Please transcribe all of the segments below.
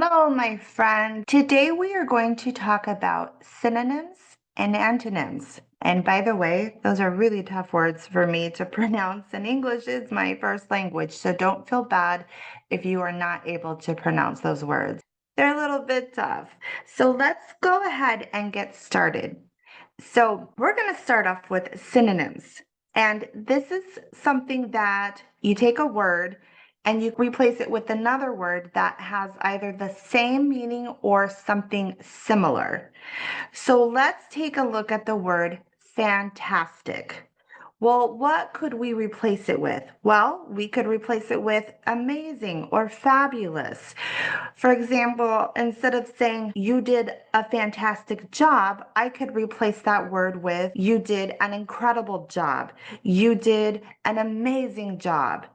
Hello, my friend. Today we are going to talk about synonyms and antonyms. And by the way, those are really tough words for me to pronounce, and English is my first language, so don't feel bad if you are not able to pronounce those words. They're a little bit tough. So let's go ahead and get started. So we're going to start off with synonyms. And this is something that you take a word and you replace it with another word that has either the same meaning or something similar. So let's take a look at the word fantastic. Well, what could we replace it with? Well, we could replace it with amazing or fabulous. For example, instead of saying you did a fantastic job, I could replace that word with you did an incredible job. You did an amazing job.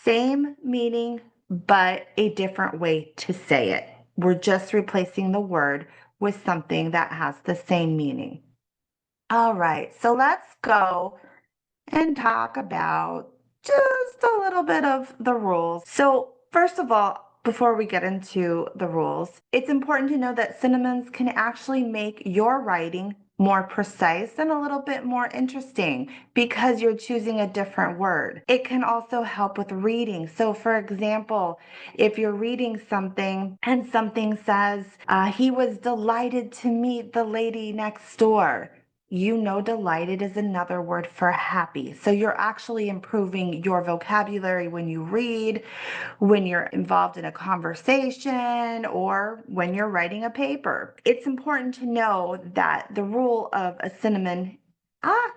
Same meaning, but a different way to say it. We're just replacing the word with something that has the same meaning. All right, so let's go and talk about just a little bit of the rules. So, first of all, before we get into the rules, it's important to know that synonyms can actually make your writing more precise and a little bit more interesting because you're choosing a different word. It can also help with reading. So, for example, if you're reading something and something says, he was delighted to meet the lady next door. You know, delighted is another word for happy. So you're actually improving your vocabulary when you read, when you're involved in a conversation, or when you're writing a paper. It's important to know that the rule of a synonym,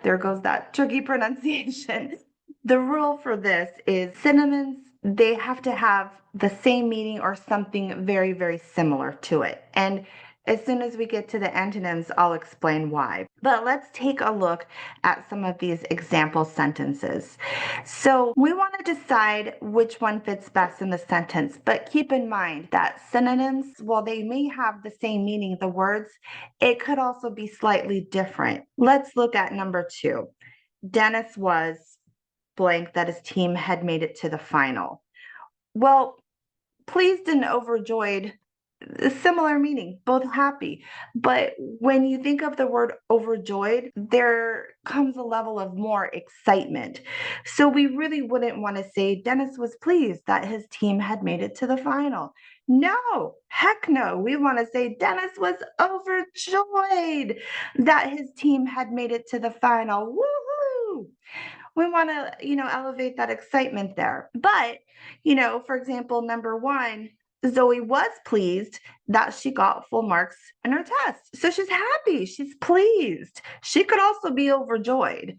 there goes that tricky pronunciation. The rule for this is synonyms, they have to have the same meaning or something very, very similar to it. And as soon as we get to the antonyms, I'll explain why. But let's take a look at some of these example sentences. So we want to decide which one fits best in the sentence, but keep in mind that synonyms, while they may have the same meaning, the words, it could also be slightly different. Let's look at number 2. Dennis was blank that his team had made it to the final. Well, pleased and overjoyed, similar meaning, both happy. But when you think of the word overjoyed, there comes a level of more excitement. So we really wouldn't want to say Dennis was pleased that his team had made it to the final. No, heck no. We want to say Dennis was overjoyed that his team had made it to the final. Woohoo! We want to, elevate that excitement there. But, for example, number 1, Zoe was pleased that she got full marks in her test. So she's happy, she's pleased. She could also be overjoyed.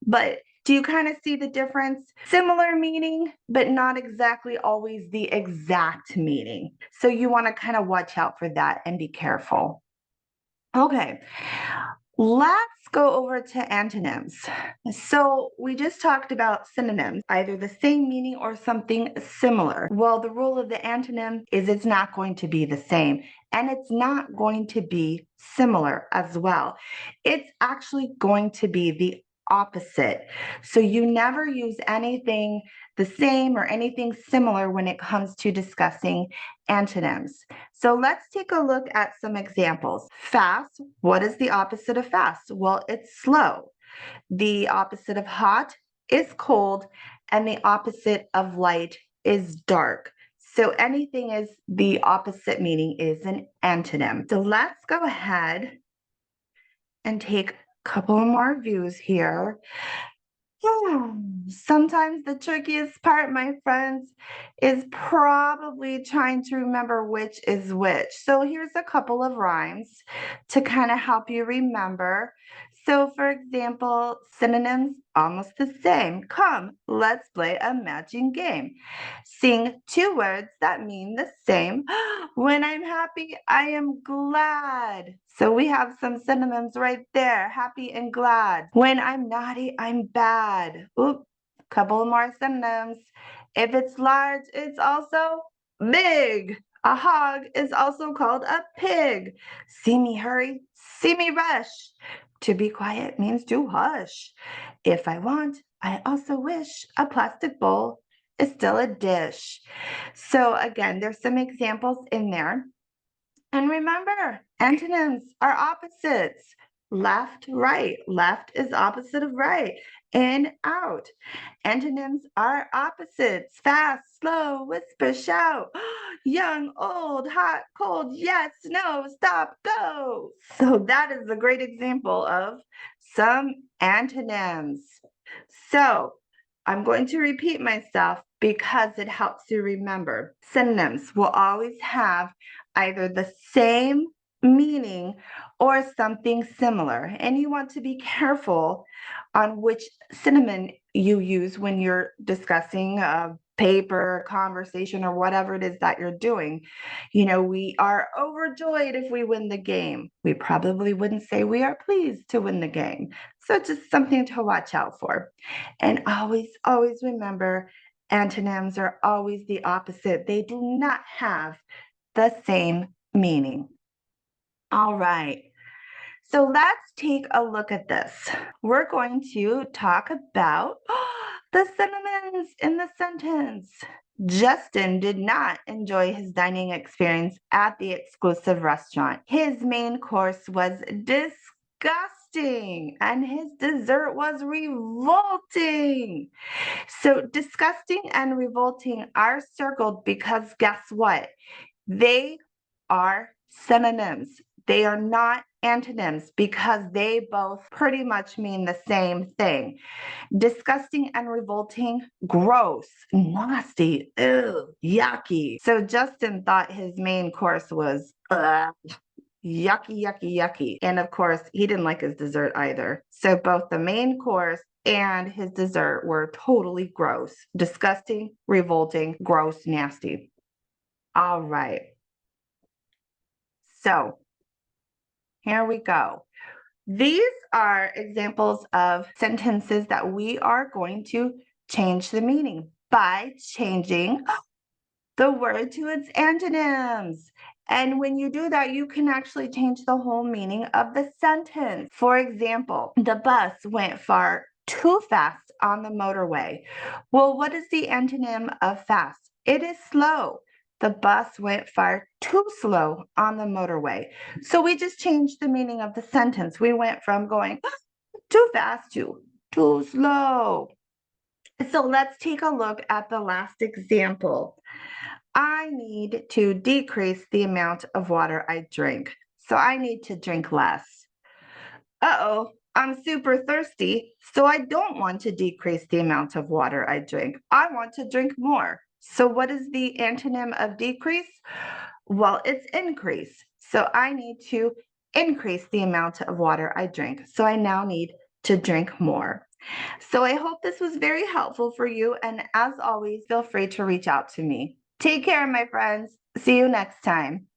But do you kind of see the difference? Similar meaning, but not exactly always the exact meaning. So you want to kind of watch out for that and be careful. Okay, let's go over to antonyms. So we just talked about synonyms, either the same meaning or something similar. Well, the rule of the antonym is it's not going to be the same, and it's not going to be similar as well. It's actually going to be the opposite. So you never use anything the same or anything similar when it comes to discussing antonyms. So let's take a look at some examples. Fast, what is the opposite of fast? Well, it's slow. The opposite of hot is cold, and the opposite of light is dark. So anything is the opposite meaning is an antonym. So let's go ahead and take a couple more views here. Sometimes the trickiest part, my friends, is probably trying to remember which is which. So here's a couple of rhymes to kind of help you remember. So for example, synonyms, almost the same. Come, let's play a matching game. Sing 2 words that mean the same. When I'm happy, I am glad. So we have some synonyms right there, happy and glad. When I'm naughty, I'm bad. Oop, couple more synonyms. If it's large, it's also big. A hog is also called a pig. See me hurry, see me rush. To be quiet means to hush. If I want, I also wish a plastic bowl is still a dish. So again, there's some examples in there. And remember, antonyms are opposites. Left, right. Left is opposite of right. In, out. Antonyms are opposites. Fast, slow, whisper, shout. Young, old, hot, cold, yes, no, stop, go. So that is a great example of some antonyms. So I'm going to repeat myself because it helps you remember. Synonyms will always have either the same meaning or something similar. And you want to be careful on which synonym you use when you're discussing a paper, conversation, or whatever it is that you're doing. You know, we are overjoyed if we win the game. We probably wouldn't say we are pleased to win the game. So just something to watch out for. And always, always remember, antonyms are always the opposite. They do not have the same meaning. All right. So let's take a look at this. We're going to talk about the synonyms in the sentence. Justin did not enjoy his dining experience at the exclusive restaurant. His main course was disgusting and his dessert was revolting. So disgusting and revolting are circled because guess what? They are synonyms. They are not antonyms because they both pretty much mean the same thing. Disgusting and revolting, gross, nasty, ew, yucky. So Justin thought his main course was yucky, yucky, yucky. And of course, he didn't like his dessert either. So both the main course and his dessert were totally gross, disgusting, revolting, gross, nasty. All right. So here we go. These are examples of sentences that we are going to change the meaning by changing the word to its antonyms. And when you do that, you can actually change the whole meaning of the sentence. For example, the bus went far too fast on the motorway. Well, what is the antonym of fast? It is slow. The bus went far too slow on the motorway. So we just changed the meaning of the sentence. We went from going too fast to too slow. So let's take a look at the last example. I need to decrease the amount of water I drink. So I need to drink less. Uh-oh, I'm super thirsty, so I don't want to decrease the amount of water I drink. I want to drink more. So what is the antonym of decrease? Well, it's increase. So I need to increase the amount of water I drink. So I now need to drink more. So I hope this was very helpful for you. And as always, feel free to reach out to me. Take care, my friends. See you next time.